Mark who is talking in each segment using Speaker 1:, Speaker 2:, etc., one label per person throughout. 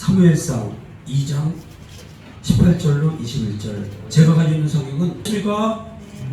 Speaker 1: 사무엘상 2장 18절로 21절. 제가 가지고 있는 성경은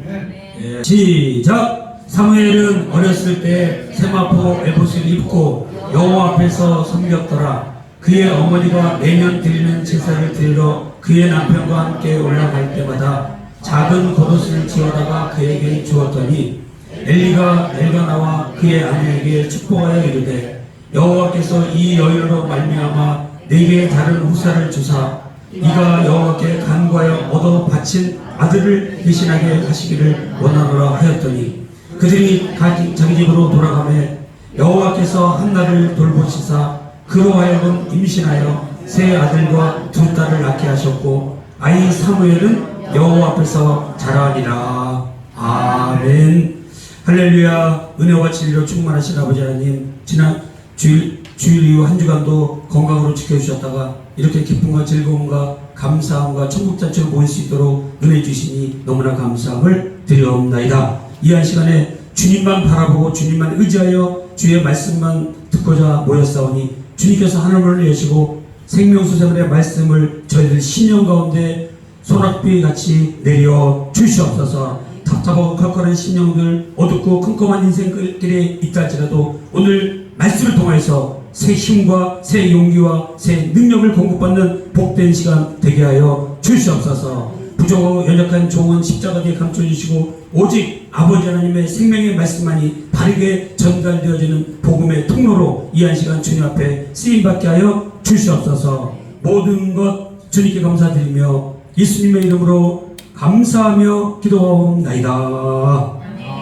Speaker 1: 네. 시작. 사무엘은 어렸을 때 세마포 에봇을 입고 여호와 앞에서 섬겼더라. 그의 어머니가 매년 드리는 제사를 드리러 그의 남편과 함께 올라갈 때마다 작은 겉옷을 지어다가 그에게 주었더니 엘리가 엘가나와 그의 아내에게 축복하여 이르되 여호와께서 이 여인으로 말미암아 네게 다른 후사를 주사 네가 여호와께 간구하여 얻어 바친 아들을 대신하게 하시기를 원하노라 하였더니 그들이 자기 집으로 돌아가매 여호와께서 한나를 돌보시사 그로 하여금 임신하여 세 아들과 두 딸을 낳게 하셨고 아이 사무엘은 여호와 앞에서 자라니라. 아멘. 할렐루야. 은혜와 진리로 충만하신 아버지 하나님, 지난 주일 이후 한 주간도 건강으로 지켜주셨다가 이렇게 기쁨과 즐거움과 감사함과 천국잔치로 모일 수 있도록 은혜 주시니 너무나 감사함을 드리옵나이다. 이 한 시간에 주님만 바라보고 주님만 의지하여 주의 말씀만 듣고자 모였사오니 주님께서 하늘문을 여시고 생명수생의 말씀을 저희들 신령 가운데 소낙비 같이 내려 주시옵소서. 답답하고 컬컬한 심령들, 어둡고 컴컴한 인생길에 있다 할지라도 오늘 말씀을 통해서 새 힘과 새 용기와 새 능력을 공급받는 복된 시간 되게 하여 주시옵소서. 부족하고 연약한 종은 십자가 뒤에 감춰주시고 오직 아버지 하나님의 생명의 말씀만이 바르게 전달되어지는 복음의 통로로 이 한 시간 주님 앞에 쓰임받게 하여 주시옵소서. 모든 것 주님께 감사드리며 예수님의 이름으로 감사하며 기도하옵나이다.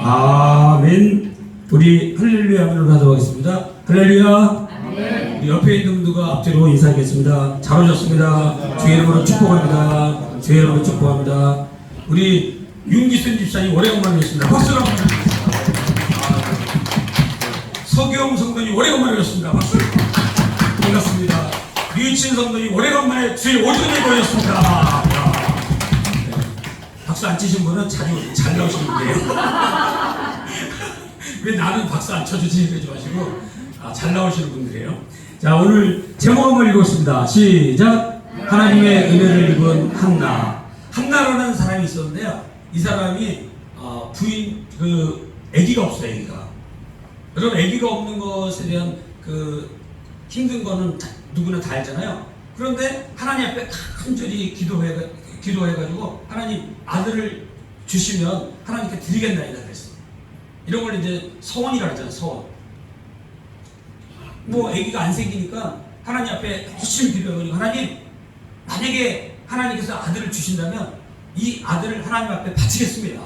Speaker 1: 아멘. 우리 할렐루야 하면으로 하도록 하겠습니다. 할렐루야. 우리 옆에 있는 분들과 앞뒤로 인사하겠습니다. 잘 오셨습니다. 주의 이름으로 축복합니다. 주의 이름으로 축복합니다. 우리 윤기순 집사님 오래간만에 오셨습니다. 박수로 한번 주세요. 서경 성도님 오래간만에 오셨습니다. 박수. 반갑습니다. 류친 성도님 오래간만에 주의 오전에 보였습니다. 네. 박수 안 치신 분은 자주 잘 나오시는 분이에요. 왜 나는 박수 안 쳐주지 그러지 마시고 잘 나오시는 분들이에요. 자, 오늘 제목 한번 읽었습니다. 시작. 하나님의 은혜를 입은 한나. 한나라는 사람이 있었는데요. 이 사람이 부인 아기가 없어요. 아기가. 여러분 아기가 없는 것에 대한 힘든 거는 누구나 다 알잖아요. 그런데 하나님 앞에 간절히 기도해가지고 하나님 아들을 주시면 하나님께 드리겠나이다 그랬어요. 이런 걸 이제 서원이라 그러잖아요. 서원. 뭐 아기가 안 생기니까 하나님 앞에 열심히 기도해가지고 하나님 만약에 하나님께서 아들을 주신다면 이 아들을 하나님 앞에 바치겠습니다.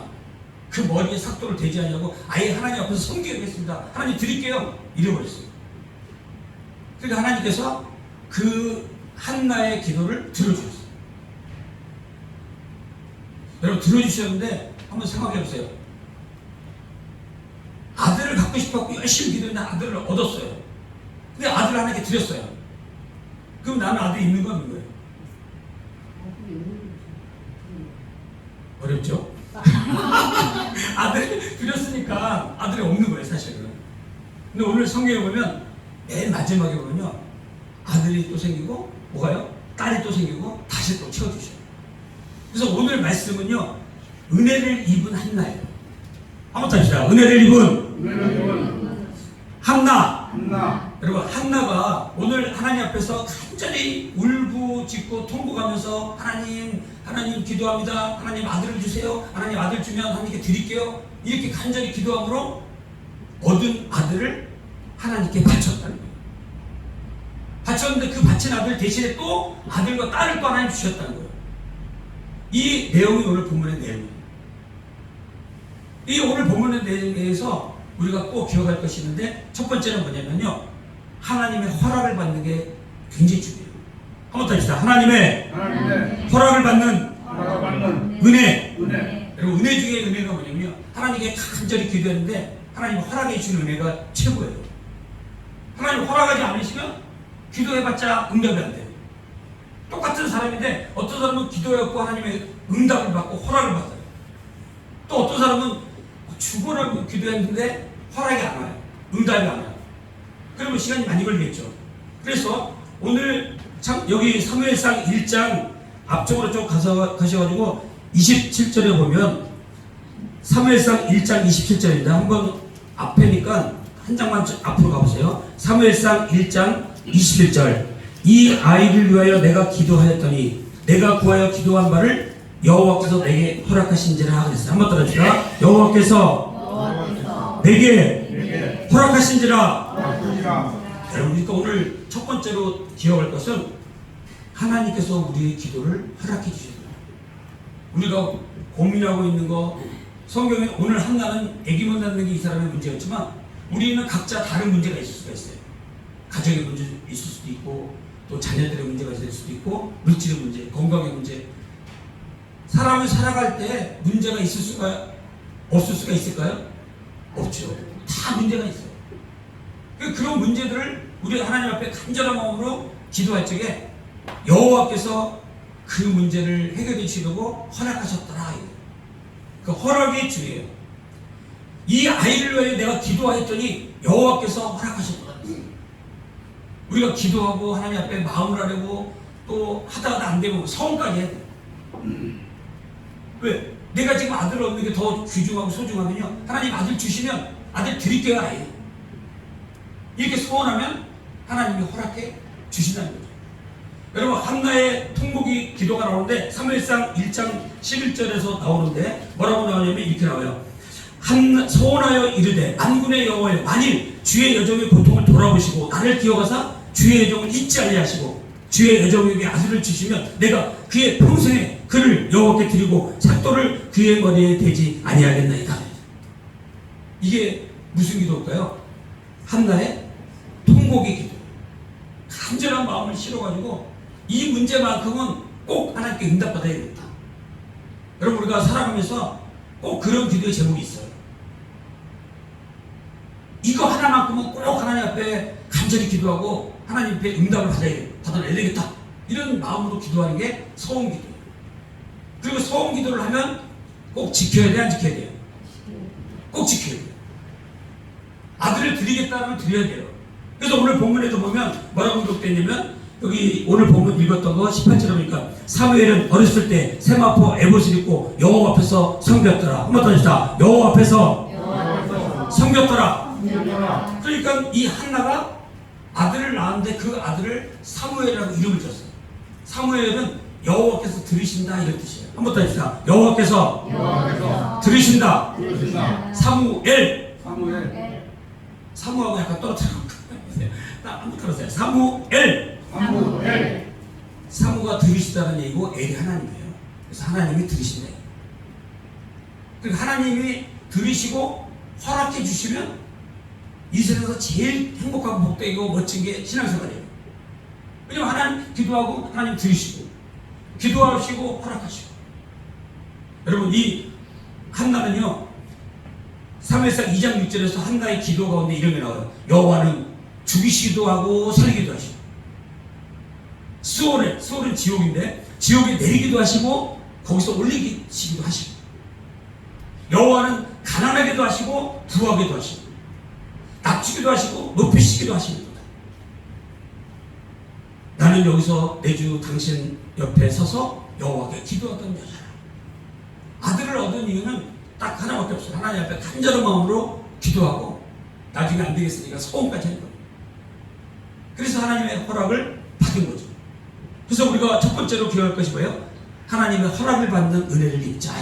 Speaker 1: 그 머리에 삭도를 대지 않냐고 아예 하나님 앞에서 섬기겠습니다. 하나님 드릴게요. 이래버렸어요. 그러니까 하나님께서 그 한나의 기도를 들어주셨어요. 여러분 들어주셨는데 한번 생각해보세요. 아들을 갖고 싶었고 열심히 기도했는데 아들을 얻었어요. 근데 아들을 하나님께 드렸어요. 그럼 나는 아들이 있는 건 없는 거예요. 어렵죠? 아들을 드렸으니까 아들이 없는 거예요 사실은. 근데 오늘 성경에 보면 맨 마지막에 보면요 아들이 또 생기고 뭐가요? 딸이 또 생기고 다시 또 채워주셔요. 그래서 오늘 말씀은요 은혜를 입은 한나예요. 한번 답시다. 은혜를 입은 한나. 여러분 한나가 오늘 하나님 앞에서 간절히 울부짖고 통곡하면서 하나님 기도합니다. 하나님 아들을 주세요. 하나님 아들 주면 하나님께 드릴게요. 이렇게 간절히 기도함으로 얻은 아들을 하나님께 바쳤다는 거예요. 바쳤는데 그 바친 아들 대신에 또 아들과 딸을 또 하나님 주셨다는 거예요. 이 내용이 오늘 본문의 내용이에요. 이 오늘 본문의 내용에 대해서 우리가 꼭 기억할 것이 있는데 첫 번째는 뭐냐면요 하나님의 허락을 받는 게 굉장히 중요해요. 한번 더 합시다. 하나님의 허락을 받는 은혜. 그리고 은혜 중에 은혜가 뭐냐면요 하나님께 간절히 기도했는데 하나님 허락해 주는 은혜가 최고예요. 하나님 허락하지 않으시면 기도해봤자 응답이 안 돼요. 똑같은 사람인데 어떤 사람은 기도해갖고 하나님의 응답을 받고 허락을 받아요. 또 어떤 사람은 죽으라고 기도했는데 허락이 안 와요. 응답이 안 와요. 그러면 시간이 많이 걸리겠죠. 그래서 오늘 참 여기 사무엘상 1장 앞쪽으로 좀 가셔가지고 27절에 보면 사무엘상 1장 27절입니다. 한번 앞에니까 한 장만 앞으로 가보세요. 사무엘상 1장 21절. 이 아이를 위하여 내가 기도하였더니 내가 구하여 기도한 바를 여호와께서 내게 허락하신지라 그랬어요. 한번 따라합시다. 여호와께서 내게 허락하신지라. 여러분, 그러니까 오늘 첫 번째로 기억할 것은 하나님께서 우리의 기도를 허락해 주셨다. 우리가 고민하고 있는 거, 성경에 오늘 한나는 아기만 낳는 게 이 사람의 문제였지만 우리는 각자 다른 문제가 있을 수가 있어요. 가정의 문제 있을 수도 있고, 또 자녀들의 문제가 있을 수도 있고, 물질의 문제, 건강의 문제. 사람을 살아갈 때 문제가 있을 수가 없을 수가 있을까요? 없죠. 다 문제가 있어요. 그런 문제들을 우리 하나님 앞에 간절한 마음으로 기도할 적에 여호와께서 그 문제를 해결해 주시려고 허락하셨더라. 그 허락이 중요해요. 이 아이를 위해 내가 기도하였더니 여호와께서 허락하셨더라. 우리가 기도하고 하나님 앞에 마음을 하려고 또 하다가 안 되면 성까지 해야 돼. 왜? 내가 지금 아들 얻는 게 더 귀중하고 소중하면요, 하나님 아들 주시면 아들 드릴게요. 아예 이렇게 소원하면 하나님이 허락해 주신다는 거죠. 여러분, 한나의 통곡이 기도가 나오는데 사무엘상 1장 11절에서 나오는데 뭐라고 나오냐면 이렇게 나와요. 소원하여 이르되 만군의 여호와여, 만일 주의 여종의 고통을 돌아보시고 나를 기억하사 주의 여종을 잊지 아니하시고 주의 여종에게 아들을 주시면 내가 그의 평생에 그를 여호와께 드리고 삭도를 그의 머리에 대지 아니하겠나이다. 이게 무슨 기도일까요? 한나의 통곡의 기도. 간절한 마음을 실어가지고 이 문제만큼은 꼭 하나님께 응답받아야겠다. 여러분, 우리가 살아가면서 꼭 그런 기도의 제목이 있어요. 이거 하나만큼은 꼭 하나님 앞에 간절히 기도하고 하나님 앞에 응답을 받아내야 되겠다. 이런 마음으로 기도하는 게 소원 기도예요. 그리고 소원 기도를 하면 꼭 지켜야 돼, 안 지켜야 돼요? 꼭 지켜야 돼요. 아들을 드리겠다면 드려야 돼요. 그래서 오늘 본문에도 보면 뭐라고 기록되냐면, 여기 오늘 본문 읽었던 거 18절에 보니까 사무엘은 어렸을 때 세마포 에봇을 입고 여호와 앞에서 섬겼더라. 한번 더 해주시다. 여호와 앞에서 섬겼더라. 그러니까 이 한나가 아들을 낳았는데 그 아들을 사무엘이라고 이름을 줬어요. 사무엘은 여호와께서 들으신다, 이런 뜻이에요. 한번 더 해주시다. 여호와께서 들으신다. 사무엘. 사무하고 약간 떨어뜨려. 한번 들었어요. 사무엘. 사무가 들으시다는 얘기고 엘이 하나님이에요. 그래서 하나님이 들으신다. 그러니까 하나님이 들으시고 허락해 주시면 이 세상에서 제일 행복하고 복되고 멋진 게 신앙생활이에요. 왜냐면 하나님 기도하고 하나님 들으시고 기도하시고 허락하시고. 여러분, 이 한나는요, 사무엘상 2장 6절에서 한나의 기도 가운데 이런 게 나와요. 여호와는 죽이시기도 하고 살리기도 하시고, 수월은 지옥인데 지옥에 내리기도 하시고 거기서 올리시기도 하시고, 여호와는 가난하게도 하시고 부하게도 하시고 낮추기도 하시고 높이시기도 하십니다. 나는 여기서 내주 당신 옆에 서서 여호와께 기도하던 여자라. 아들을 얻은 이유는 딱 하나밖에 없어요. 하나님 앞에 간절한 마음으로 기도하고 나중에 안 되겠으니까 소원까지 하는 거예요. 그래서 하나님의 허락을 받은 거죠. 그래서 우리가 첫 번째로 기억할 것이 뭐예요? 하나님의 허락을 받는 은혜를 입자.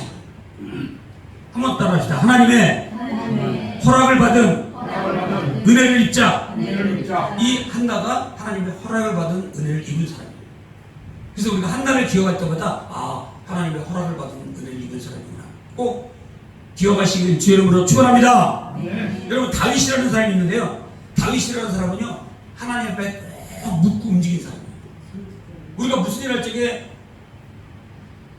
Speaker 1: 한번 따라합시다. 하나님의 허락을 받은 은혜를 입자. 이 한나가 하나님의 허락을 받은 은혜를 입은 사람이에요. 그래서 우리가 한나를 기억할 때마다 하나님의 허락을 받은 은혜를 입은 사람이구나, 꼭 기억하시길 주의 이름으로 축원합니다. 여러분, 다윗이라는 사람이 있는데요, 다윗이라는 사람은요 하나님 앞에 꼭 묻고 움직인 사람이에요. 우리가 무슨 일 할 적에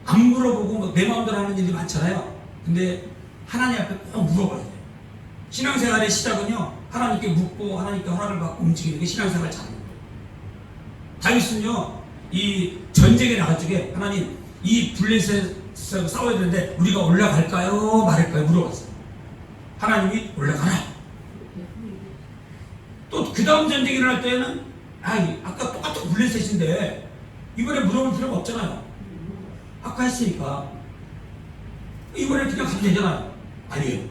Speaker 1: 안 물어보고 내 마음대로 하는 일이 많잖아요. 근데 하나님 앞에 꼭 물어봐야 돼요. 신앙생활의 시작은요, 하나님께 묻고 하나님께 허락을 받고 움직이는 게 신앙생활 잘하는 거예요. 다윗은요, 이 전쟁에 나갈 적에 하나님, 이 블레셋에서 싸워야 되는데 우리가 올라갈까요 말할까요 물어봤어요. 하나님이 올라가라. 또 그 다음 전쟁이 일어날 때는 아까 똑같은 블레셋인데 이번에 물어볼 필요가 없잖아요. 아까 했으니까 이번에 그냥 가면 되잖아요. 아니에요.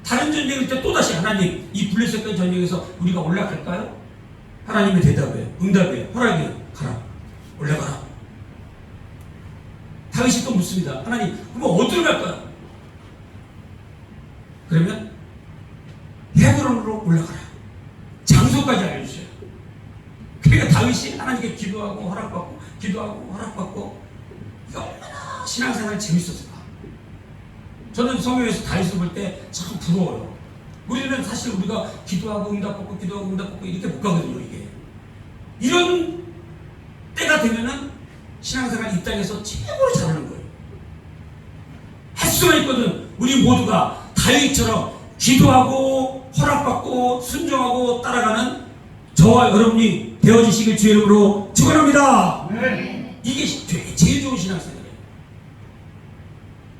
Speaker 1: 다른 전쟁일 때 또다시 하나님 이 블레셋과의 전쟁에서 우리가 올라갈까요? 하나님의 대답이에요. 응답이에요. 허락이에요. 가라. 올라가라. 다윗이 또 묻습니다. 하나님 그럼 어디로 갈까요? 그러면 헤브론으로 올라가라. 장소까지 알려주세요. 그러니까 다윗이 하나님께 기도하고 허락받고 기도하고 허락받고 이게 얼마나 신앙생활이 재밌었을까. 저는 성경에서 다윗을 볼 때 참 부러워요. 우리는 사실 우리가 기도하고 응답받고 기도하고 응답받고 이렇게 못 가거든요. 이게 이런 때가 되면은 신앙생활 이 땅에서 최고로 잘하는 거예요. 할 수가 있거든. 우리 모두가 다윗처럼 기도하고 허락받고 순종하고 따라가는 저와 여러분이 되어지시길 주의 이름으로 축원합니다. 네. 이게 제일 좋은 신앙생활이에요.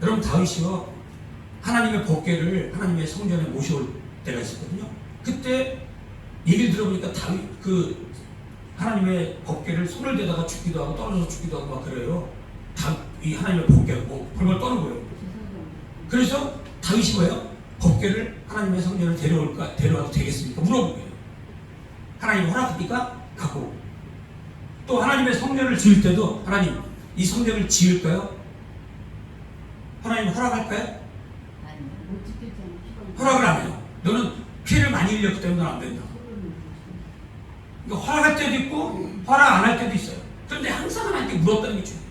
Speaker 1: 여러분 다윗이요 하나님의 법궤를 하나님의 성전에 모셔올 때가 있었거든요. 그때 얘기를 들어보니까 다윗 그 하나님의 법궤를 손을 대다가 죽기도 하고 떨어져서 죽기도 하고 막 그래요. 이 하나님의 법궤를 뭐 벌벌 떠는 거예요. 그래서 다윗이 뭐예요? 법궤를 하나님의 성전을 데려와도 되겠습니까? 물어본 거예요. 하나님 허락합니까? 갖고. 또 하나님의 성전을 지을 때도 하나님 이 성전을 지을까요? 하나님 허락할까요? 허락을 안 해요. 너는 피해를 많이 흘렸기 때문에 안 된다. 그러니까 허락할 때도 있고 허락 안 할 때도 있어요. 그런데 항상 하나님께 물었다는 게 중요해요.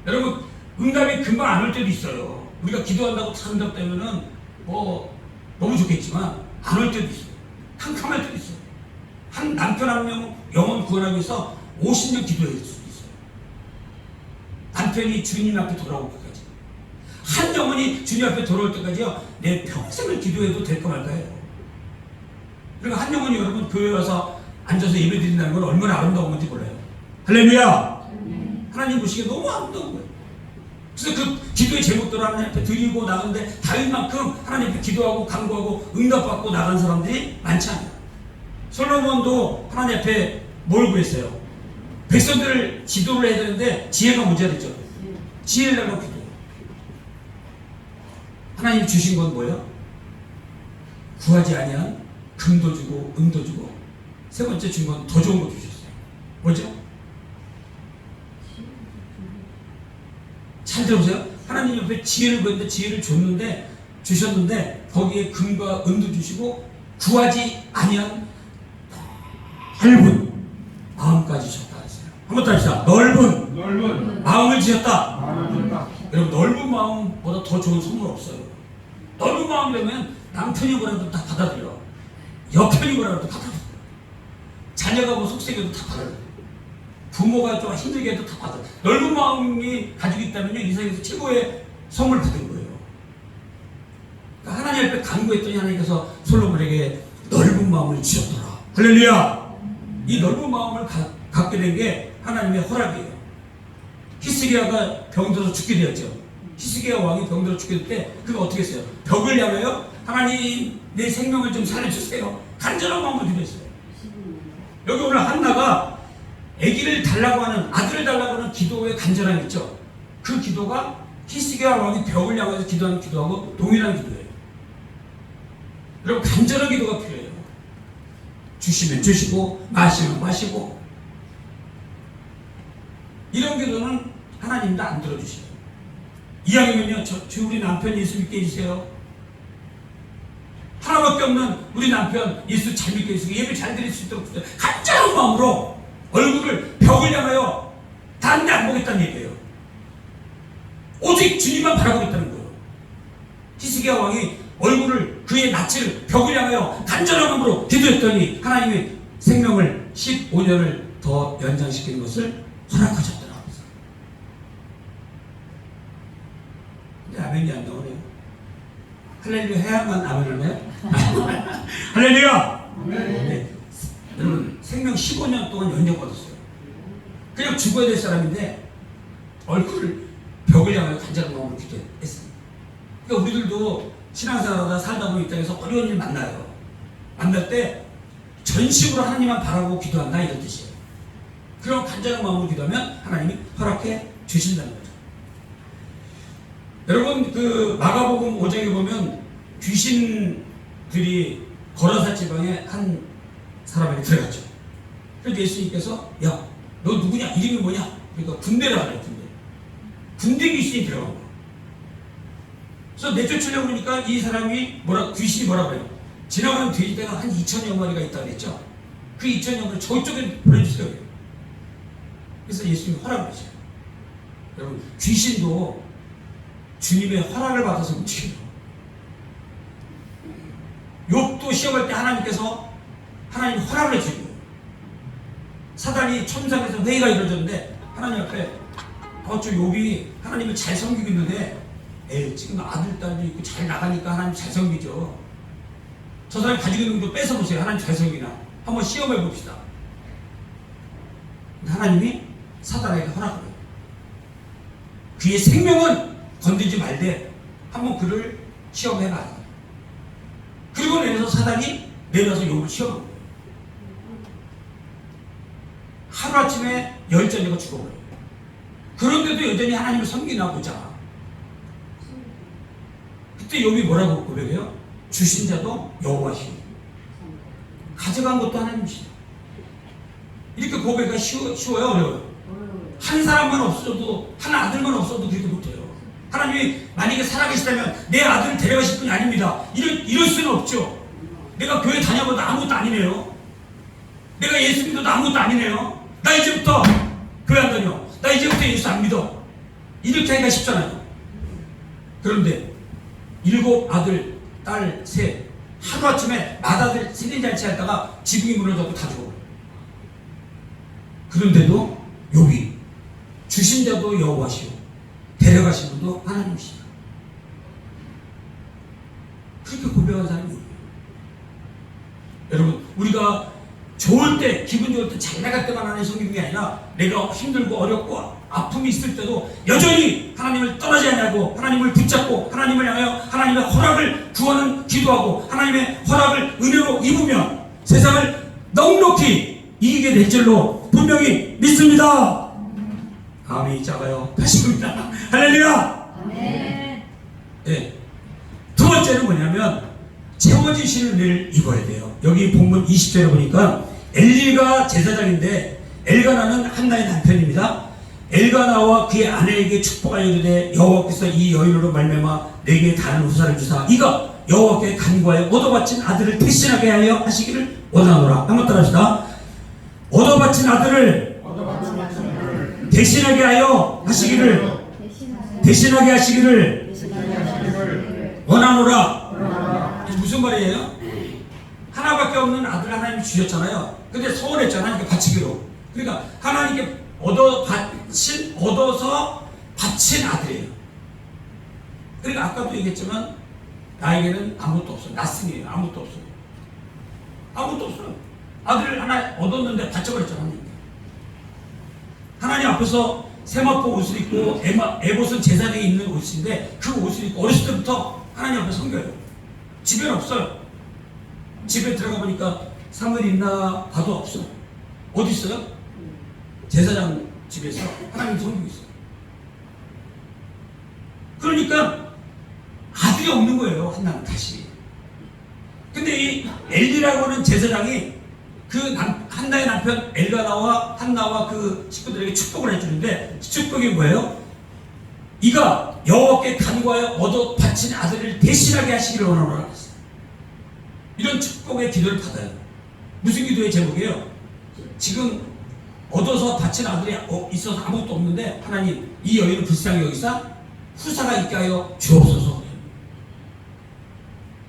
Speaker 1: 여러분 응답이 금방 안 올 때도 있어요. 우리가 기도한다고 다 응답되면은 뭐 너무 좋겠지만 안 올 때도 있어요. 캄캄할 때도 있어요. 한 남편 한 명 영혼 구원하기 위해서 50년 기도해야 될 수도 있어요. 남편이 주님 앞에 돌아올 때까지. 한 영혼이 주님 앞에 돌아올 때까지요. 내 평생을 기도해도 될까 말까요. 그러니까 한 영혼이 여러분 교회 와서 앉아서 예배 드린다는 건 얼마나 아름다운 건지 몰라요. 할렐루야. 하나님 보시기에 너무 아름다운 거예요. 그래서 그 기도의 제목대로 하나님 앞에 드리고 나가는데 다윗만큼 하나님 앞에 기도하고 간구하고 응답받고 나간 사람들이 많지 않아요. 솔로몬도 하나님 앞에 뭘 구했어요? 백성들을 지도를 해야 되는데 지혜가 모자르죠. 지혜를 달라고 기도해요. 하나님 주신 건 뭐예요? 구하지 아니한 금도 주고 은도 주고 세 번째 준 건 더 좋은 거 주셨어요. 뭐죠? 잘 들어보세요. 하나님 옆에 지혜를 구했는데 지혜를 주셨는데 거기에 금과 은도 주시고 구하지 아니한 넓은 마음까지 주셨다 했어요. 한번 더 합시다. 넓은 마음을 주셨다. 여러분 넓은 마음보다 더 좋은 선물 없어요. 넓은 마음이라면 남편이 뭐라도 다 받아들여. 여편이 뭐라도 다 받아들여. 자녀가 뭐 속색해도 다 받아들여. 부모가 좀 힘들게 해도 다 받아들여. 넓은 마음이 가지고 있다면요 이 세상에서 최고의 선물 받은 거예요. 그러니까 하나님 앞에 간구했더니 하나님께서 솔로몬에게 넓은 마음을 주셨더라. 할렐루야. 이 넓은 마음을 갖게 된 게 하나님의 허락이에요. 히스기야가 병들어서 죽게 되었죠. 히스기야 왕이 병들어 죽게 될 때 그가 어떻게 했어요? 벽을 향하여 하나님 내 생명을 좀 살려주세요. 간절한 마음으로 기도했어요. 여기 오늘 한나가 아기를 달라고 하는 아들을 달라고 하는 기도의 간절함이 있죠. 그 기도가 히스기야 왕이 벽을 향해서 기도하는 기도하고 동일한 기도예요. 여러분 간절한 기도가 필요해요. 주시면 주시고 마시면 마시고 이런 기도는 하나님도 안 들어주시죠. 이왕이면요 우리 남편 예수 믿게 해주세요. 하나밖에 없는 우리 남편 예수 잘 믿게 해주세요. 예배 잘 드릴 수 있도록 간절한 마음으로 얼굴을 벽을 향하여 다른 데 안 보겠다는 얘기예요. 오직 주님만 바라보겠다는 거예요. 히스기야 왕이 얼굴을 그의 낯을 벽을 향하여 간절한 마음으로 기도했더니 하나님이 생명을 15년을 더 연장시키는 것을 허락하셨더라고요. 근데 아멘이 안 나오네요. 할렐루야 해야만 아멘을 해요? 할렐루야! 네. 여러분 생명 15년 동안 연장받았어요. 그냥 죽어야 될 사람인데 얼굴을 벽을 향하여 간절한 마음으로 기도했습니다. 그러니까 우리들도 신앙생활하다 살다 보면 이 땅에서 어려운 일 만나요. 만날 때 전심으로 하나님만 바라고 기도한다 이런 뜻이에요. 그런 간절한 마음으로 기도하면 하나님이 허락해 주신다는 거죠. 여러분 그 마가복음 5장에 보면 귀신들이 거라사 지방에 한 사람에게 들어갔죠. 그래서 예수님께서 야 너 누구냐? 이름이 뭐냐? 그러니까 군대라 그래요. 군대 귀신이 들어간 거예요. 그래서 내쫓으려고 그러니까 이 사람이 귀신이 뭐라 그래요? 지나가는 돼지떼가 한 2,000여 마리가 있다고 그랬죠. 그 2,000여 마리 저쪽에 보내주세요. 그래서 예수님이 허락을 하셔요. 여러분 귀신도 주님의 허락을 받아서 움직여요. 욥도 시험할 때 하나님께서 하나님 허락을 해주는 거예요. 사단이 천상에서 회의가 이루어졌는데 하나님 앞에 저 욥이 하나님을 잘 섬기고 있는데 지금 아들 딸도 있고 잘 나가니까 하나님 잘 섬기죠. 저 사람이 가지고 있는 것도 뺏어보세요. 하나님 잘 섬기나 한번 시험해 봅시다. 하나님이 사단에게 허락을 해요. 그의 생명은 건드리지 말되 한번 그를 시험해봐요. 그리고 내려서 사단이 내려서 욥을 시험한 거예요. 하루아침에 열전이가 죽어버려요. 그런데도 여전히 하나님을 섬기나 보자. 그때 욥이 뭐라고 고백해요? 주신 자도 여호와시오, 가져간 것도 하나님이시다. 이렇게 고백하기가 쉬워요? 어려워요? 한 사람만 없어도, 한 아들만 없어도 그렇게 못해요. 하나님이 만약에 살아계시다면 내 아들을 데려가실 분이 아닙니다. 이럴 수는 없죠. 내가 교회 다녀봐도 아무것도 아니네요. 내가 예수 믿어도 아무것도 아니네요. 나 이제부터 교회 안 다녀. 나 이제부터 예수 안 믿어. 이렇게 하기가 쉽잖아요. 그런데 7 아들, 딸, 셋 하루아침에 맏아들 생일잔치 하다가 지붕이 무너져도 다 죽어. 그런데도 욥이 주신 자도 여호와시오, 데려가신 분도 하나님이시다. 그렇게 고백한 사람이 누구예요? 여러분 우리가 좋을 때, 기분 좋을 때, 잘 나갈 때만 하나님 섬기는 게 아니라 내가 힘들고 어렵고 아픔이 있을 때도 여전히 하나님을 떠나지 않냐고, 하나님을 붙잡고 하나님을 향하여 하나님의 허락을 구하는 기도하고 하나님의 허락을 은혜로 입으면 세상을 넉넉히 이기게 될 줄로 분명히 믿습니다. 아멘이 작아요. 다시 봅니다. 할렐루야. 아멘. 네. 두 번째는 뭐냐면 채워지시는 은혜를 입어야 돼요. 여기 본문 20절에 보니까 엘리가 제사장인데 엘가나는 한나의 남편입니다. 엘가나와 그의 아내에게 축복하여 이르되 여호와께서 이 여인으로 말미암아 내게 다른 후사를 주사 이가 여호와께 간구하여 얻어바친 아들을 대신하게 하여 하시기를 원하노라. 한번 따라합시다. 얻어바친 아들을 대신하게 하여 하시기를, 대신하게 하시기를 원하노라. 무슨 말이에요? 하나밖에 없는 아들 하나님이 주셨잖아요. 근데 서운했잖아요. 하나님께 바치기로. 그러니까 하나님께 얻어서 바친 아들이에요. 그러니까 아까도 얘기했지만 나에게는 아무것도 없어요. 나스니에요. 아무것도 없어요. 아무것도 없어요. 아들을 하나 얻었는데 바쳐버렸잖아요. 하나님께. 하나님 앞에서 세마포 옷을 입고 에봇은 제사장에 입는 옷인데 그 옷을 입고 어렸을 때부터 하나님 앞에 섬겨요. 집에는 없어요. 집에 들어가 보니까 사물 있나 봐도 없어요. 어디 있어요? 제사장 집에서 하나님 섬기고 있어요. 그러니까 아들이 없는 거예요. 한나는 다시. 근데 이 엘리라고 하는 제사장이 그 한나의 남편 엘가나와 한나와 그 식구들에게 축복을 해주는데 축복이 뭐예요? 이가 여호와께 간구하여 얻어 바친 아들을 대신하게 하시기를 원하노라. 이런 축복의 기도를 받아요. 무슨 기도의 제목이에요? 지금 얻어서 바친 아들이 있어서 아무것도 없는데 하나님 이 여인을 불쌍히 여기사 후사가 있게 하여 주옵소서.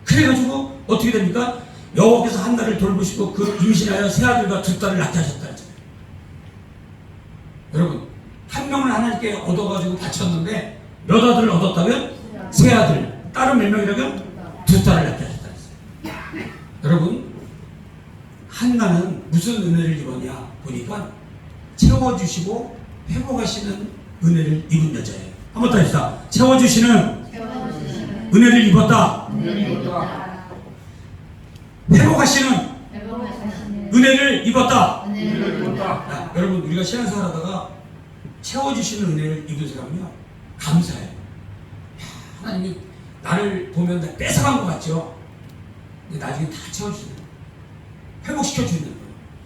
Speaker 1: 그래가지고 어떻게 됩니까? 여호와께서 한나를 돌보시고 그 임신하여 세 아들과 두 딸을 낳게 하셨다 했잖아요. 여러분 한 명을 하나님께 얻어가지고 바쳤는데 몇 아들을 얻었다면? 세 아들. 딸은 몇 명이라면? 두 딸을 낳게 하셨다 했어요. 여러분 한나는 무슨 은혜를 입었냐 보니까 채워주시고 회복하시는 은혜를 입은 여자예요. 한번 더 합시다. 채워주시는 은혜를 입었다. 회복하시는 은혜를 입었다.
Speaker 2: 은혜를 입었다.
Speaker 1: 여러분, 우리가 신앙생활 하다가 채워주시는 은혜를 입은 사람은요, 감사해요. 하나님이 나를 보면 다 뺏어간 것 같죠? 근데 나중에 다 채워주시는 거예요. 회복시켜주는 거예요.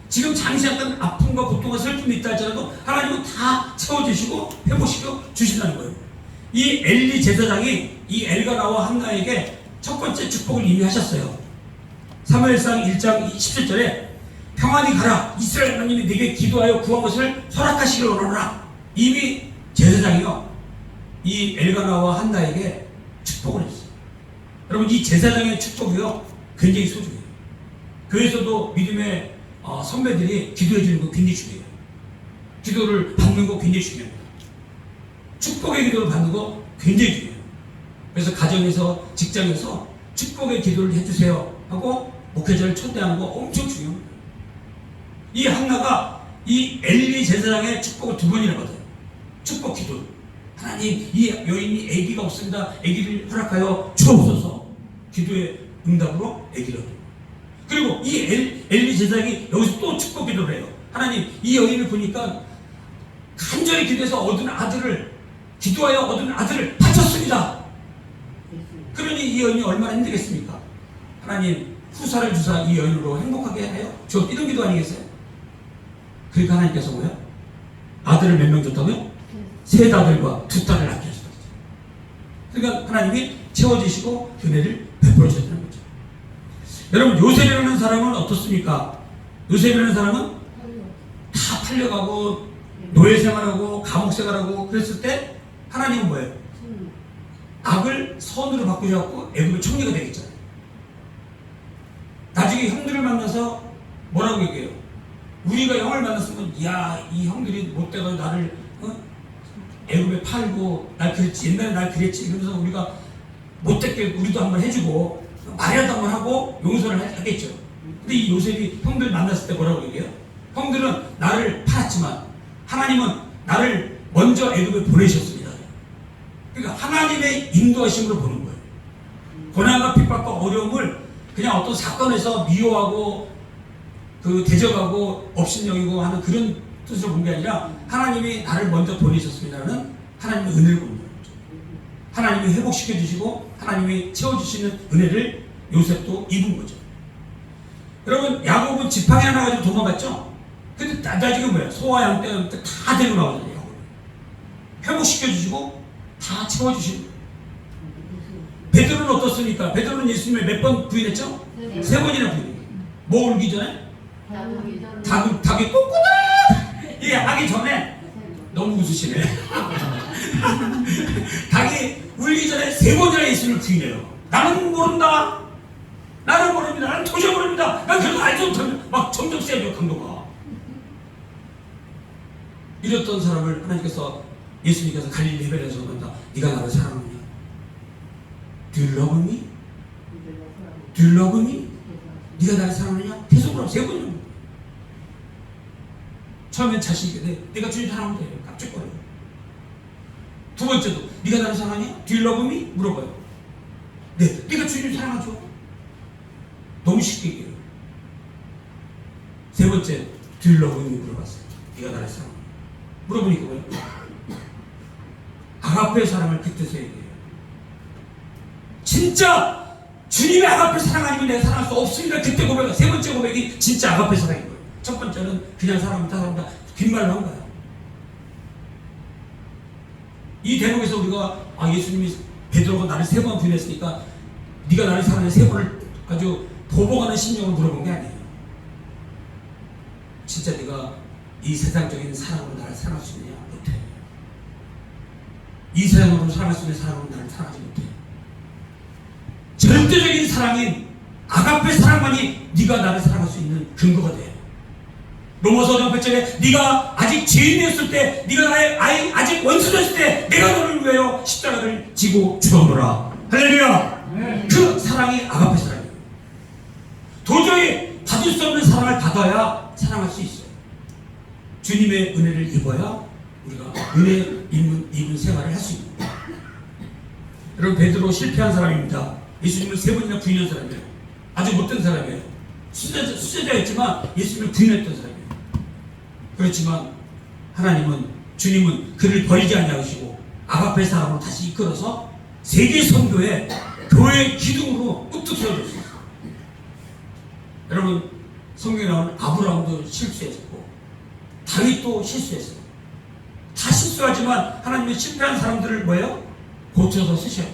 Speaker 1: 지금 잠시간 아픔과 고통과 슬픔이 있다 할지라도 하나님은 다 채워주시고 회복시켜 주신다는 거예요. 이 엘리 제사장이 이 엘가나와 한나에게 첫 번째 축복을 이미 하셨어요. 사무엘상 1장 17절에 평안히 가라, 이스라엘 하나님이 네게 기도하여 구한 것을 허락하시길 원하노라. 이미 제사장이요, 이 엘가나와 한나에게 축복을 했어요. 여러분, 이 제사장의 축복이요 굉장히 소중해요. 교회에서도 믿음의 선배들이 기도해 주는 거 굉장히 중요해요. 기도를 받는 거 굉장히 중요합니다. 축복의 기도를 받는 거 굉장히 중요해요. 그래서 가정에서, 직장에서 축복의 기도를 해주세요 하고 목회자를 초대하는 거 엄청 중요합니다. 이 한나가 이 엘리 제사장의 축복을 2번이나 받아요. 축복 기도. 하나님, 이 여인이 아기가 없습니다. 아기를 허락하여 주옵소서. 기도의 응답으로 아기를 얻어요. 그리고 이 엘리 제사장이 여기서 또 축복 기도를 해요. 하나님, 이 여인을 보니까 간절히 기도해서 얻은 아들을, 기도하여 얻은 아들을 바쳤습니다. 그러니 이 여인이 얼마나 힘들겠습니까? 하나님, 후사를 주사 이 여인으로 행복하게 하여 저 이런 기도 아니겠어요? 그러니까 하나님께서 뭐야? 아들을 몇 명 줬다고요? 3아들과 2딸을 낳게 하셨다. 그러니까 하나님이 채워주시고 은혜를 베풀어 주셨다는 거죠. 여러분, 요셉이라는 사람은 어떻습니까? 요셉이라는 사람은 다 팔려가고 노예 생활하고 감옥 생활하고 그랬을 때 하나님은 뭐예요? 악을 선으로 바꾸셔갖고 애굽의 총리가 되겠잖아요. 나중에 형들을 만나서 뭐라고 얘기해요? 우리가 형을 만났으면, 야, 이 형들이 못돼서 나를 애굽에 팔고 날 그랬지, 옛날에 날 그랬지, 이러면서 우리가 못됐게 우리도 한번 해주고 말이라도 한번 하고 용서를 하겠죠. 근데 이 요셉이 형들 만났을 때 뭐라고 얘기해요? 형들은 나를 팔았지만 하나님은 나를 먼저 애굽에 보내셨습니다. 그러니까 하나님의 인도하심으로 보는 거예요. 고난과 핍박과 어려움을 그냥 어떤 사건에서 미워하고 대적하고 업신여기고 하는 그런 뜻으로 본 게 아니라 하나님이 나를 먼저 보내셨습니다는 하나님의 은혜를 보는 거죠. 하나님이 회복시켜 주시고 하나님이 채워주시는 은혜를 요셉도 입은 거죠. 여러분, 야곱은 지팡이 하나 가지고 도망갔죠? 근데 나중에 뭐야? 소와 양 떼어 다 데리고 나오잖아요. 야곱을 회복시켜 주시고 다 채워주시는 거예요. 베드로는 어떻습니까? 베드로는 예수님을 몇 번 부인했죠? 3번이나 부인해요. 뭐 울기 전에? 닭이 꼬꾸다! 이게 하기 전에, 너무 웃으시네. 닭이 울기 전에 3번이나 예수님을 부인해요. 나는 모른다. 나는 모릅니다. 나는 도저히 모릅니다. 난 그래도 알지 못하면 막 점점 세죠, 강도가. 이랬던 사람을 하나님께서, 예수님께서 갈릴리 해변에서 본다. 네가 나를 사랑하느냐? Do you love me? Do you love me? 네가 나를 사랑하느냐? 계속으로 3번이나. 처음엔 자신있게 내가 주님 사랑하면 돼요. 깝죽거려요. 2번째도 네가 나를 사랑하냐? Do you love me? 물어봐요. 네, 네가 주님 사랑하죠. 너무 쉽게 얘기해요. 3번째, Do you love me? 물어봤어요. 네가 나를 사랑하냐? 물어보니까 뭐예요? 아가페 사랑을 그때서 얘기해요. 진짜 주님의 아가페 사랑 아니면 내가 사랑할 수 없습니다. 그때 고백은 3번째 고백이 진짜 아가페 사랑인 거예요. 첫 번째는 그냥 사랑한다 빈말로 한 거야. 이 대목에서 우리가 예수님이 베드로가 나를 3번 부인했으니까 네가 나를 사랑해 3번을 아주 보복하는 심령을 물어본 게 아니에요. 진짜 네가 이 세상적인 사랑으로 나를 사랑할 수 있느냐? 못해. 이 세상으로 사랑할 수 있는 사랑으로 나를 사랑하지 못해. 절대적인 사랑인 아가페 사랑만이 네가 나를 사랑할 수 있는 근거가 돼. 로마서 5장 8절에 네가 아직 죄인이었을 때, 네가 나의 아직 원수였을 때 내가 너를 위하여 십자가를 지고 죽었노라. 할렐루야. 네. 그 사랑이 아가페 사랑이에요. 도저히 받을 수 없는 사랑을 받아야 사랑할 수 있어요. 주님의 은혜를 입어야 우리가 은혜 입은 생활을 할 수 있는 거예요. 여러분, 베드로 실패한 사람입니다. 예수님을 3번이나 부인한 사람이에요. 아주 못된 사람이에요. 수제자였지만 예수님을 부인했던 사람이에요. 그렇지만 하나님은, 주님은 그를 버리지 아니하시고 아가페 사람으로 다시 이끌어서 세계 선교의 교회 기둥으로 우뚝 세워줬어요. 여러분, 성경에 나오는 아브라함도 실수했고 다윗도 실수했어요. 다 실수하지만 하나님의 실패한 사람들을 뭐예요? 고쳐서 쓰셔요.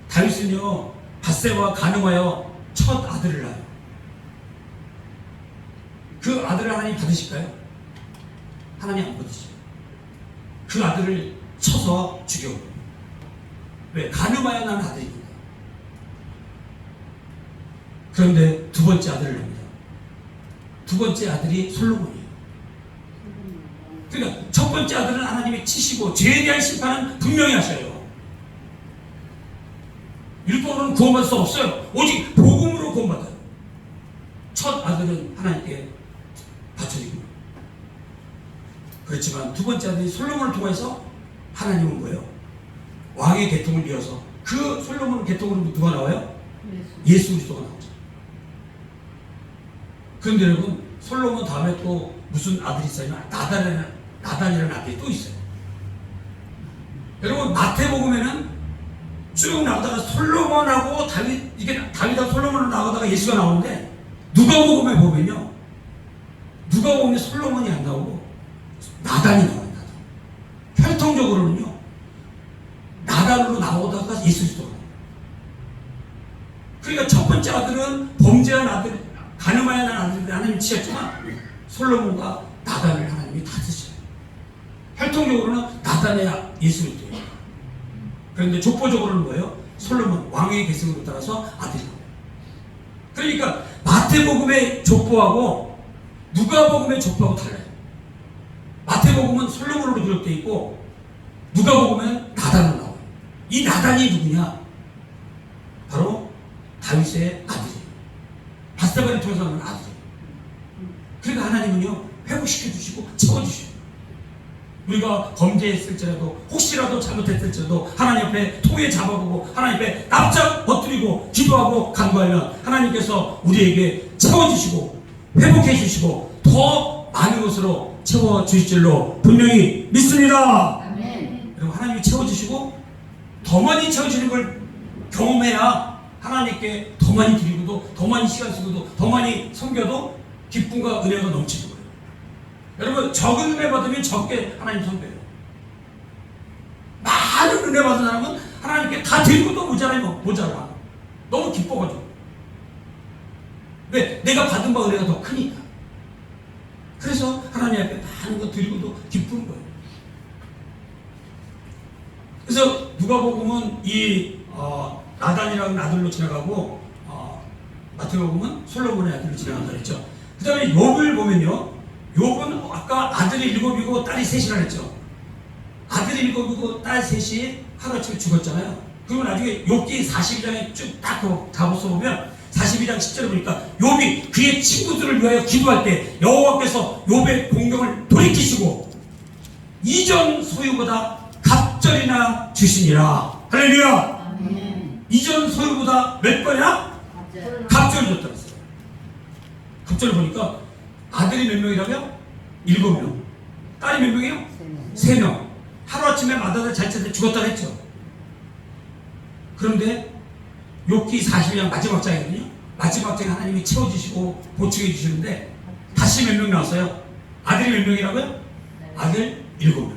Speaker 1: 다윗은요, 밧세바와 간음하여 첫 아들을 낳아요. 그 아들을 하나님 받으실까요? 하나님 안 받으시죠. 그 아들을 쳐서 죽여요. 왜? 간음하여 난 아들이니까. 그런데 두 번째 아들을 낳습니다. 두 번째 아들이 솔로몬이에요. 그러니까 첫 번째 아들은 하나님이 치시고 죄에 대한 심판은 분명히 하셔요. 율법으로는 구원받을 수 없어요. 오직 복음으로 구원받아요. 첫 아들은 하나님께 바쳐지고, 그렇지만 두 번째 아들이 솔로몬을 통해서 하나님은 뭐예요? 왕의 계통을 이어서 그 솔로몬 계통으로 누가 나와요? 예수 그리스도가 나오죠. 그런데 여러분, 솔로몬 다음에 또 무슨 아들이 있어요? 나단이라는 아들이 또 있어요. 여러분, 마태복음에는 쭉 나오다가 솔로몬하고 다윗하고 솔로몬으로 나오다가 예수가 나오는데, 누가복음에 보면요, 누가복음에 솔로몬이 안 나오고 나단이 나와요. 나단. 혈통적으로는요, 나단으로 나오다가 예수 그리스도가 나와요. 그러니까 첫 번째 아들은 범죄한 아들, 간음하여 난 아들을 하나님이 치셨지만 솔로몬과 나단을 하나님이 다 쓰셔요. 혈통적으로는 나단의 예수 그리스도예요. 그런데 족보적으로는 뭐예요? 솔로몬 왕의 계승으로 따라서 아들이 나와요. 그러니까 마태복음의 족보하고 누가복음의 족보하고 달라요. 마태복음은 솔로몬으로 기록되어 있고 누가복음은 나단으로 나와요. 이 나단이 누구냐? 바로 다윗의 아들이에요. 밧세바를 통해서 나온 아들이에요. 그러니까 하나님은요, 회복시켜 주시고 채워주시고, 우리가 범죄했을지라도, 혹시라도 잘못했을지라도 하나님 앞에 통에 잡아보고 하나님 앞에 납작 엎드리고 기도하고 간구하면 하나님께서 우리에게 채워주시고 회복해 주시고 더 많은 것으로 채워주실 줄로 분명히 믿습니다. 아멘. 그리고 하나님이 채워주시고 더 많이 채워주는 걸 경험해야 하나님께 더 많이 드리고도, 더 많이 시간 쓰고도, 더 많이 섬겨도 기쁨과 은혜가 넘치는 거예요. 여러분, 적은 은혜 받으면 적게 하나님 섬겨요. 많은 은혜 받은 사람은 하나님께 다 드리고도 모자라. 너무 기뻐가지고. 왜? 내가 받은 바 은혜가 더 크니까. 그래서 하나님 앞에 많은 거 드리고도 기쁜 거예요. 그래서 누가복음은 이 나단이라는 아들로 지나가고 마태복음은 솔로몬의 아들로 지나간다 그랬죠. 그 다음에 욥을 보면요, 욥은 아까 아들이 7이고 딸이 3이라 그랬죠. 아들이 7이고 딸 3이 하루아침에 죽었잖아요. 그리고 나중에 욥기 42장에 쭉 딱 잡아서 보면 42장 10절에 보니까 욥이 그의 친구들을 위하여 기도할 때 여호와께서 욥의 공경을 돌이키시고 이전 소유보다 갑절이나 주시니라. 할렐루야. 아멘. 이전 소유보다 몇 번이나? 갑절을 줬다 그랬어요. 갑절을 보니까 아들이 몇 명이라며? 7명. 딸이 몇 명이에요? 3명. 하루아침에 마다를 잘 찾아 죽었다 했죠. 그런데 욥기 40장 마지막 장이거든요. 마지막 장에 하나님이 채워주시고 보충해 주시는데 다시 몇 명 나왔어요? 아들이 몇 명이라고요? 아들 7명.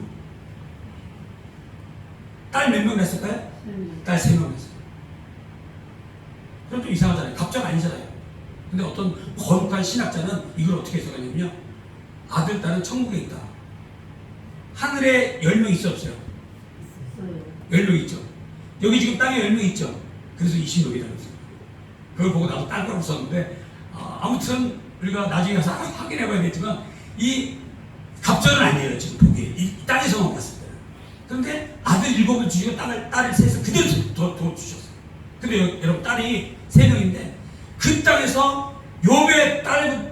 Speaker 1: 딸 몇 명 났을까요? 딸 3명 났어요. 그럼 좀 이상하잖아요. 갑자기 아니잖아요. 근데 어떤 거룩한 신학자는 이걸 어떻게 해석하냐면요, 아들, 딸은 천국에 있다. 하늘에 10명 있어 없어요? 10명 있죠. 여기 지금 땅에 10명 있죠. 그래서 20명이라고 했어요. 그걸 보고 나도 딴 썼는데 아무튼 우리가 나중에 가서 확인해 봐야겠지만 이 갑절은 아니에요. 지금 보기에 이 땅에서만 봤을 때는. 그런데 아들 7을 주시고 딸을 3에서 그대로 더 주셨어요. 근데 여러분, 딸이 3명인데 그 땅에서 욥의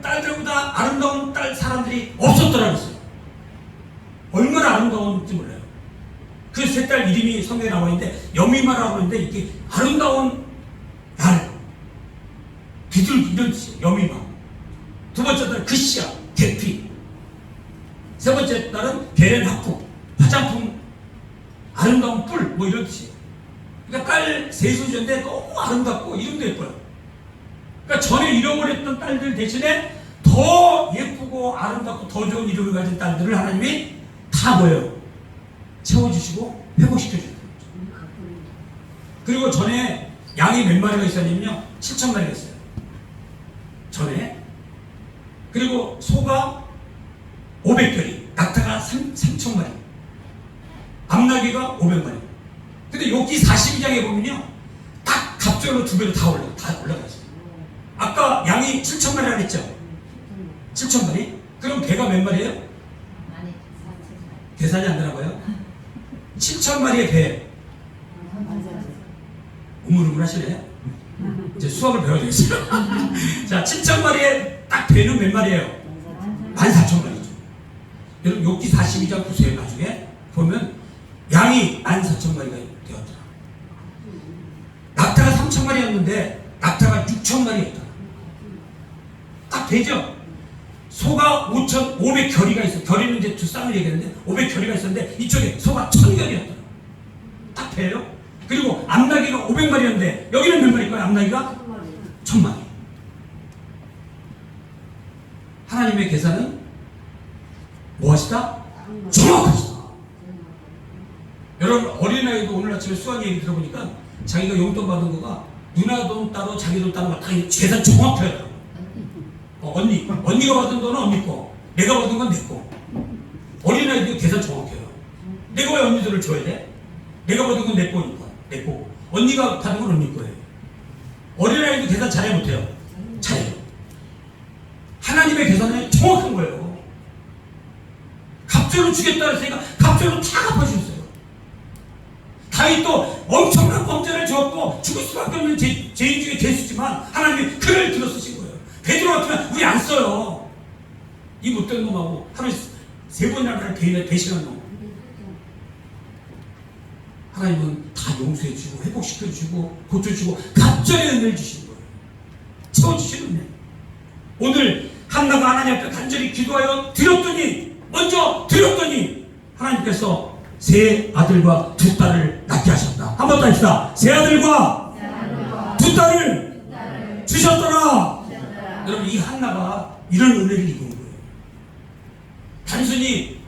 Speaker 1: 딸들보다 아름다운 딸 사람들이 없었더라고 했어요. 얼마나 아름다운지 몰라요. 그 세 딸 이름이 성경에 나와 있는데 여미마라고 하는데 이렇게 아름다운 날, 비둘기 이런 뜻이에요. 여미망. 두 번째 딸은 글씨야, 계피. 세 번째 딸은 계련 학국, 화장품, 아름다운 뿔, 뭐 이런 뜻이에요. 그러니까 딸 셋이었는데 너무 아름답고 이름도 예뻐요. 그러니까 전에 잃어버렸던 딸들 대신에 더 예쁘고 아름답고 더 좋은 이름을 가진 딸들을 하나님이 다 뭐예요? 채워주시고 회복시켜주는 거죠. 그리고 전에 양이 몇 마리가 있었냐면요, 7,000마리가 있어요. 전에. 그리고 소가 500결이, 낙타가 3,000마리, 암나귀가 500마리. 근데 욥기 42장에 보면요, 딱 갑절로 두 배로 다 올라가죠. 아까 양이 7,000마리라 그랬죠? 7,000마리? 그럼 배가 몇 마리예요? 계산이 안 되나봐요. 7,000마리의 배. 우물우물 하시네. 이제 수학을 배워야 되겠어요. 자, 7,000마리의 딱 배는 몇 마리예요? 14,000마리죠. 여러분, 욥기 42장 보세요. 나중에 보면 양이 14,000마리가 되었더라. 낙타가 3,000마리였는데 낙타가 6,000마리였더라. 딱 되죠? 소가 500결이가 있어. 결이는 이제 두 쌍을 얘기하는데 500결이가 있었는데 이쪽에 소가 1,000결이었더라. 딱 돼요. 그리고 암나귀가 500마리였는데 여기는 몇 마리일까요? 암나귀가 1,000마리. 하나님의 계산은 무엇이다? 정확하시다. 여러분, 어린아이도 오늘 아침에 수학 얘기 들어보니까 자기가 용돈 받은 거가 누나 돈 따로 자기 돈 따로 다 계산 정확해요. 언니가 받은 돈은 언니 거, 내가 받은 건 내 거. 어린아이도 계산 정확해요. 내가 왜 언니들을 줘야 돼? 내가 받은 건 내 거니까, 내 거. 언니가 받은 건 언니 거예요. 어린아이도 계산 잘해 못해요? 잘해요. 하나님의 계산은 정확한 거예요. 갑절로 주겠다 했으니까 갑절로 다 갚아주셨어요. 다윗도 엄청난 범죄를 저었고 죽을 수밖에 없는 죄인 중에 죄수지만 하나님이 그를 들어 쓰신 거예요. 베드로 같으면 우리 안 써요. 이 못된 놈하고 하루에 3번이나 배신한 놈. 하나님은 다 용서해주고 회복시켜주고 고쳐주고 갑절의 은혜를 주시는 거예요. 채워주시는 은혜. 오늘 한나가 하나님 앞에 간절히 기도하여 먼저 드렸더니 하나님께서 세 아들과 두 딸을 낳게 하셨다. 한 번 더 합시다. 세 아들과 두 딸을 주셨더라. 여러분, 이 한나가 이런 은혜를 입은 거예요. 단순히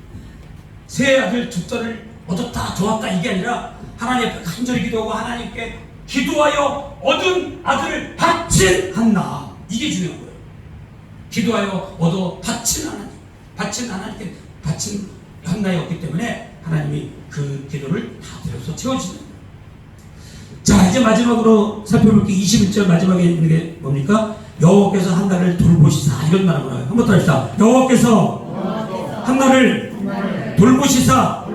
Speaker 1: 세 아들 두 딸을 얻었다 좋았다 이게 아니라 하나님 앞에 간절히 기도하고 하나님께 기도하여 얻은 아들을 바친 한나. 이게 중요한 거예요. 기도하여 얻어 바친 하나님께 바친 한나였기 때문에 하나님이 그 기도를 다 들어서 채워주는 거예요. 자, 이제 마지막으로 살펴볼 게 21절 마지막에 있는 게 뭡니까? 여호와께서 한나를 돌보시사, 이런 말을 나와요. 한 번 더 합시다. 여호와께서 한나를 돌보시사.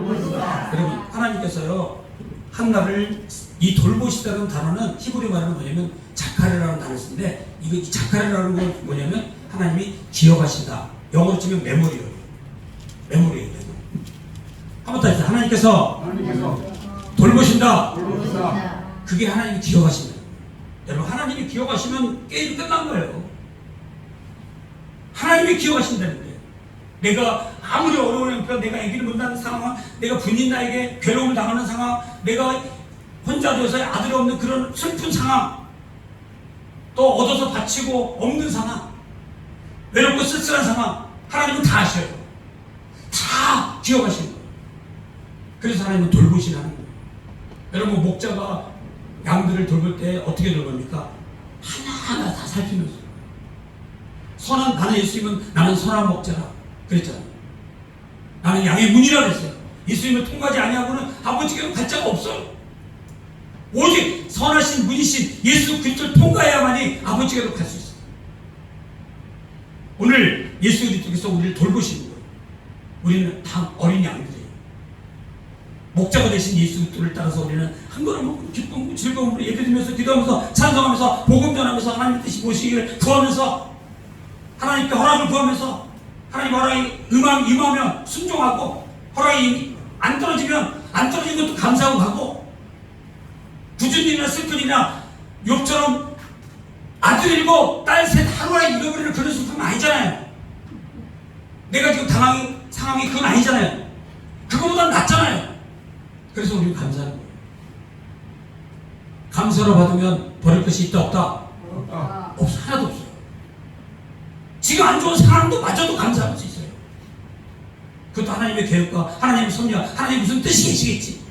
Speaker 1: 여러분, 하나님께서요 한나를, 이 돌보시다는 단어는 히브리 말은 뭐냐면 자카르라는 단어를 쓰는데, 이 자카르라는 건 뭐냐면 하나님이 기억하신다. 영어로 치면 메모리예요. 메모리예요. 한 번 더 했어요. 하나님께서 돌보신다. 그게 하나님이 기억하신다. 여러분, 하나님이 기억하시면 게임이 끝난 거예요. 하나님이 기억하신다는 거예요. 내가 아무리 어려운 형편, 내가 아기를 못 낳는 상황, 내가 부인 나에게 괴로움을 당하는 상황, 내가 혼자 되어서 아들 없는 그런 슬픈 상황, 또 얻어서 바치고 없는 상황, 외롭고 쓸쓸한 상황, 하나님은 다 아셔요. 다 기억하시는 거예요. 그래서 하나님은 돌보시라는 거예요. 여러분, 목자가 양들을 돌볼 때 어떻게 돌봅니까? 하나하나 다 살피면서. 나는 예수님은 나는 선한 목자라 그랬잖아요. 나는 양의 문이라 그랬어요. 예수님을 통과하지 아니하고는 아버지께로 갈 자가 없어요. 오직 선하신 분이신 예수 그리스도를 통과해야만이 아버지께로 갈 수 있어요. 오늘 예수 그리스도께서 우리를 돌보시는 거예요. 우리는 다 어린 양들이에요. 목자가 되신 예수 그리스도를 따라서 우리는 한 걸음 먹고 기쁨, 즐거움으로 예배드리면서 기도하면서 찬송하면서 복음 전하면서 하나님의 뜻이 무엇이기를 구하면서 하나님께 허락을 구하면서 하나님 허락이 임하면 순종하고, 허락이 안 떨어지면 안 떨어진 것도 감사하고 가고, 굳은 일이나 슬픈 일이나 욥처럼 아들 7, 딸 3 하루에 잃어버리는 그런 슬픔은 아니잖아요. 내가 지금 당한 상황이 그건 아니잖아요. 그거보다 낫잖아요. 그래서 우리는 감사하는 거예요. 감사로 받으면 버릴 것이 있다 없다? 없어. 하나도 없어요. 지금 안 좋은 상황도 마저도 감사할 수 있어요. 그것도 하나님의 계획과 하나님의 섭리와 하나님의 무슨 뜻이 계시겠지.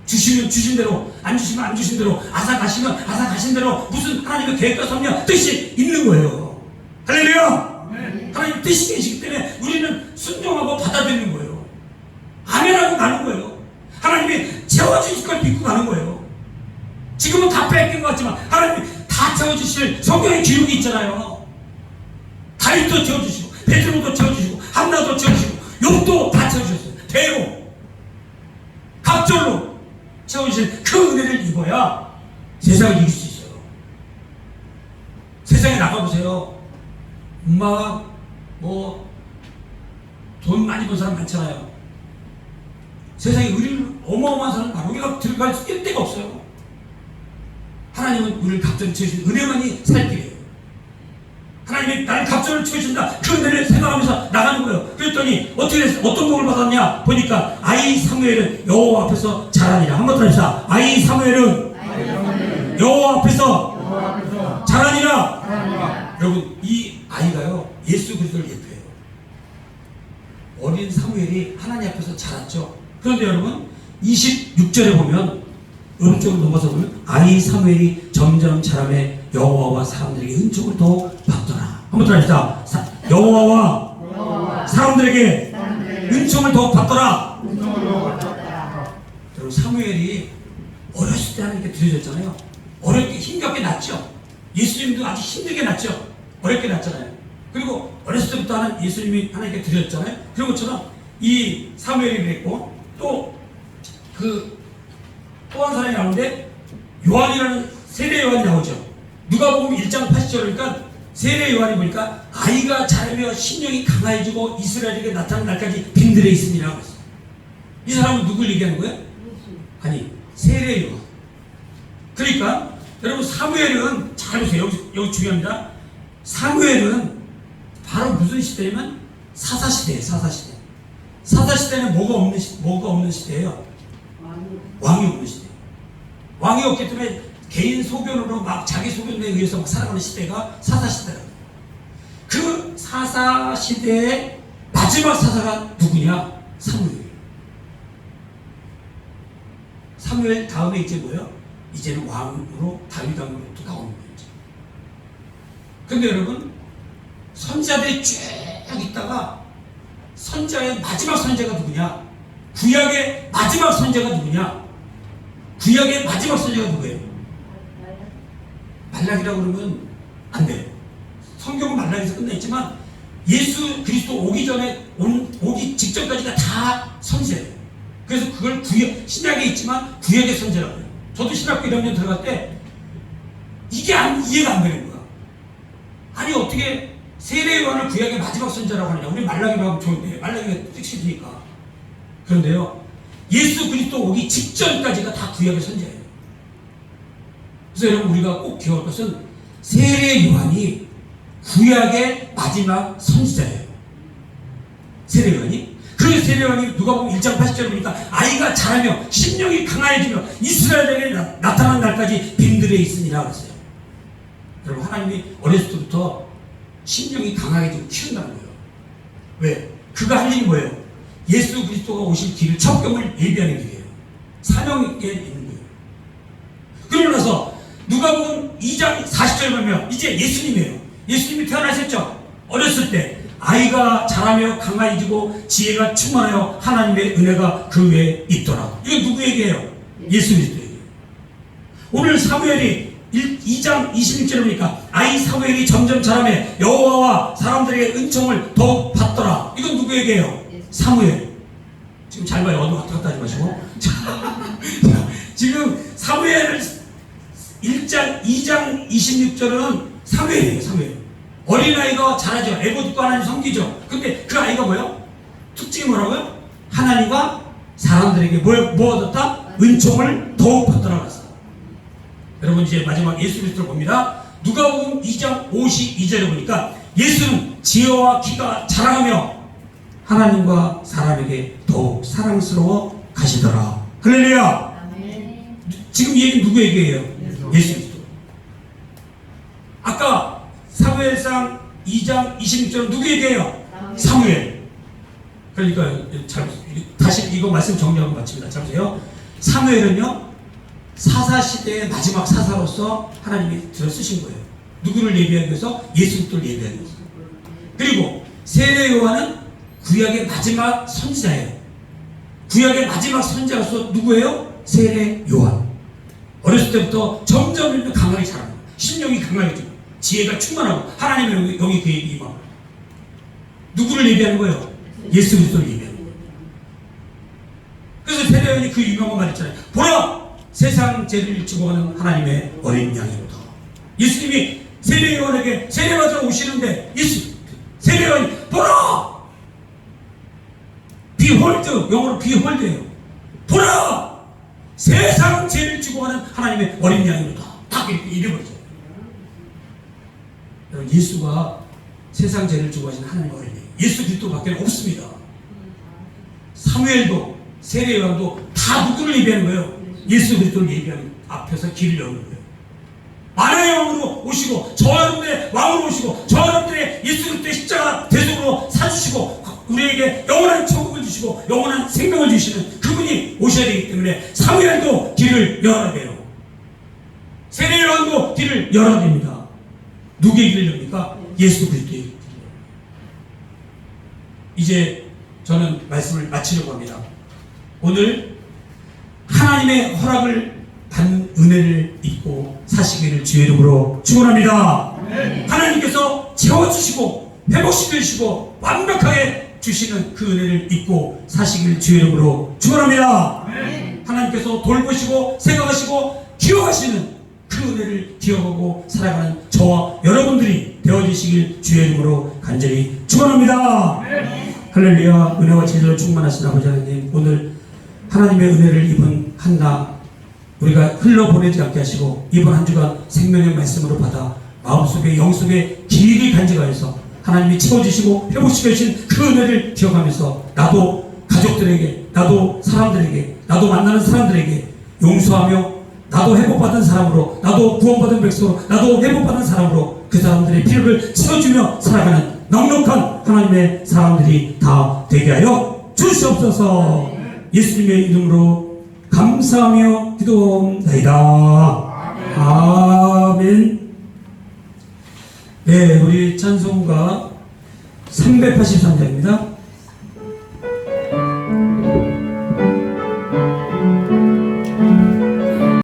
Speaker 1: 주시면 주신 대로, 안 주시면 안 주신 대로, 아사 가시면 아사 가신 대로 무슨 하나님의 계획과 섭리와 뜻이 있는 거예요. 할렐루야! 하나님의 뜻이 계시기 때문에 우리는 순종하고 받아들이는 거예요. 아멘하고 가는 거예요. 하나님이 채워주실 걸 믿고 가는 거예요. 지금은 다 뺏긴 것 같지만 하나님이 다 채워주실 성경의 기록이 있잖아요. 다윗도 채워주시고 베드로도 채워주시고 한나도 채워주시고 욥도 다 채워주셨어요. 대로 갑절로 채워주신 그 은혜를 입어야 세상을 이길 수 있어요. 세상에 나가보세요. 엄마가 돈 많이 번 사람 많잖아요. 세상에 우리를 어마어마한 사람 많아. 우리가 들어갈 수 있는 데가 없어요. 하나님은 우리를 갑절로 채우신 은혜만이 살 길이에요. 하나님이 나를 갑절로 채우신다. 그 은혜를 생각하면서 나가는 거예요. 그랬더니 어떻게 됐어? 어떤 복을 받았냐? 보니까 아이 사무엘은 여호와 앞에서 자라니라. 한번 더 합시다. 아이 사무엘은 여호와 앞에서 자라니라. 여러분, 이 아이가요 예수 그리스도를 예표해요. 어린 사무엘이 하나님 앞에서 자랐죠. 그런데 여러분 26절에 보면 오른쪽으로 넘어서 보면 아이 사무엘이 점점 자라매 여호와와 사람들에게 은총을 더 받더라. 한번 더 합시다. 여호와와 사람들에게 은총을 더 받더라. 여러분 사무엘이 어렸을 때 하나님께 드려졌잖아요. 어렵게 힘겹게 낳죠. 예수님도 아주 힘들게 낳죠. 어렵게 낳잖아요. 그리고 어렸을 때부터 하는 예수님이 하나님께 드렸잖아요. 그런 것처럼 이 사무엘이 그랬고 또 한 사람이 나오는데 요한이라는 세례 요한이 나오죠. 누가복음 1장 80절 그러니까 세례 요한이 보니까 아이가 자라며 심령이 강해지고 이스라엘에게 나타난 날까지 빈들에 있습니다. 그랬어요. 이 사람은 누굴 얘기하는 거예요? 아니 세례 요한. 그러니까 여러분 사무엘은 잘 보세요. 여기 중요합니다. 사무엘은 바로 무슨 시대냐면 사사시대예요. 사사시대. 사사시대는 뭐가 없는 시대예요. 왕이 없는 시대. 왕이 없기 때문에 개인 소견으로 막 자기 소견에 의해서 막 살아가는 시대가 사사시대라고. 그 사사시대의 마지막 사사가 누구냐? 사무엘. 사무엘 다음에 이제 뭐예요? 이제는 왕으로 다윗 왕으로부터 나오는 거죠. 근데 여러분 선지자들이 쭉 있다가 선자의 마지막 선자가 누구냐? 구약의 마지막 선자가 누구냐? 구약의 마지막 선자가 누구예요? 말라기라고 그러면 안 돼요. 성경은 말라기에서 끝나있지만 예수 그리스도 오기 전에 오기 직전까지가 다 선지자예요. 그래서 그걸 신약에 있지만 구약의 선지자라고 해요. 저도 신학교 1학년 들어갈 때 이게 이해가 안 되는 거야. 아니 어떻게 세례 요한을 구약의 마지막 선지자라고 하느냐. 우리 말라기로 하면 좋은데 말라기가 뜻이니까. 그런데요 예수 그리스도 오기 직전까지가 다 구약의 선지자예요. 그래서 여러분 우리가 꼭 기억할 것은 세례 요한이 구약의 마지막 선지자예요. 세례 요한이. 그래서 세례 요한이 누가복음 1장 80절에 보니까 아이가 자라며 심령이 강해지며 이스라엘에게 나타난 날까지 빈들에 있으니라 그랬어요. 여러분 하나님이 어렸을 때부터 심령이 강하게 좀 키운다는 거예요. 왜? 그가 할 일이 뭐예요? 예수 그리스도가 오실 길을 첩경을 예비하는 길이에요. 사명에 있는 거예요. 그러고 나서 누가복음 2장 40절에 보면 이제 예수님이에요. 예수님이 태어나셨죠. 어렸을 때 아이가 자라며 강하여지고 지혜가 충만하여 하나님의 은혜가 그 위에 있더라. 이거 누구 얘기예요? 예수 그리스도 얘기예요. 오늘 사무엘이 2장 26절에 보니까 아이 사무엘이 점점 자라며 여호와와 사람들에게 은총을 더욱 받더라. 이건 누구 얘기예요? 사무엘. 지금 잘 봐요. 어디 왔다 갔다 하지 마시고. 지금 사무엘 2장 26절은 사무엘이에요. 사무엘. 어린아이가 자라죠. 애고 듣고 하나님 섬기죠. 근데 그 아이가 뭐예요? 특징이 뭐라고요? 하나님과 사람들에게 뭐 얻었다? 은총을 더욱 받더라 그랬어요. 여러분 이제 마지막 예수 그리스도를 봅니다. 누가복음 2장 52절에 보니까 예수는 지혜와 기가 자랑하며 하나님과 사람에게 더욱 사랑스러워 가시더라. 할렐루야. 지금 이 얘기는 누구 얘기예요? 예수 그리스도. 아까 사무엘상 2장 26절은 누구 얘기예요? 사무엘. 그러니까 다시 이거 말씀 정리하고 마칩니다. 자 보세요. 사무엘은요 사사시대의 마지막 사사로서 하나님이 들어 쓰신 거예요. 누구를 예비하기 위해서? 예수 그리스도를 예비하기 위해서. 그리고 세례 요한은 구약의 마지막 선지자예요. 구약의 마지막 선지자로서 누구예요? 세례 요한. 어렸을 때부터 점점 강하게 자라고 신령이 강하게 지혜가 충만하고 하나님의 영이 그에게 임하고. 누구를 예비하는 거예요? 예수 그리스도를 예비하는 거예요. 그래서 세례 요한이 그 유명한 말 있잖아요. 보라! 세상 죄를 지고 가는 하나님의 어린 양이로다. 예수님이 세례 요한에게 세례받으러 오시는데 세례 요한이 보라! 비홀드, 영어로 비홀드예요. 보라! 세상 죄를 지고 가는 하나님의 어린 양이로다. 딱 이렇게 이래버리죠. 여러분, 예수가 세상 죄를 지고 가시는 하나님의 어린 양. 예수 그리스도밖에 없습니다. 사무엘도 세례 요한도 다 누구를 예비하는 거예요? 예수 그리스도를 예비하는 앞에서 길을 여는 거예요. 만화의 왕으로 오시고 저 여러분의 왕으로 오시고 저 여러분들의 예수 그리스도의 십자가 대속으로 사주시고 우리에게 영원한 천국을 주시고 영원한 생명을 주시는 그분이 오셔야 되기 때문에 사무엘도 길을 열어야 돼요. 세례 요한도 길을 열어야 됩니다. 누구의 길을 엽니까? 예수 그리스도의 길을. 이제 저는 말씀을 마치려고 합니다. 오늘 하나님의 허락을 받는 은혜를 입고 사시기를 주의 이름으로 축원합니다. 하나님께서 채워주시고 회복시켜주시고 완벽하게 주시는 그 은혜를 입고 사시기를 주의 이름으로 축원합니다. 하나님께서 돌보시고 생각하시고 기억하시는 그 은혜를 기억하고 살아가는 저와 여러분들이 되어주시길 주의 이름으로 간절히 축원합니다. 할렐루야. 은혜와 진리로 충만하신 아버지 하나님, 오늘 하나님의 은혜를 입은 한나 우리가 흘러보내지 않게 하시고 이번 한 주간 생명의 말씀으로 받아 마음속에 영속에 길이 간직하여서 하나님이 채워주시고 회복시켜주신 그 은혜를 기억하면서 나도 가족들에게, 나도 사람들에게, 나도 만나는 사람들에게 용서하며 나도 회복받은 사람으로, 나도 구원받은 백성으로, 나도 회복받은 사람으로 그 사람들의 필요를 채워주며 살아가는 넉넉한 하나님의 사람들이 다 되게 하여 주시옵소서. 예수님의 이름으로 감사하며 기도합니다. 아멘. 네, 우리 찬송가 383장입니다.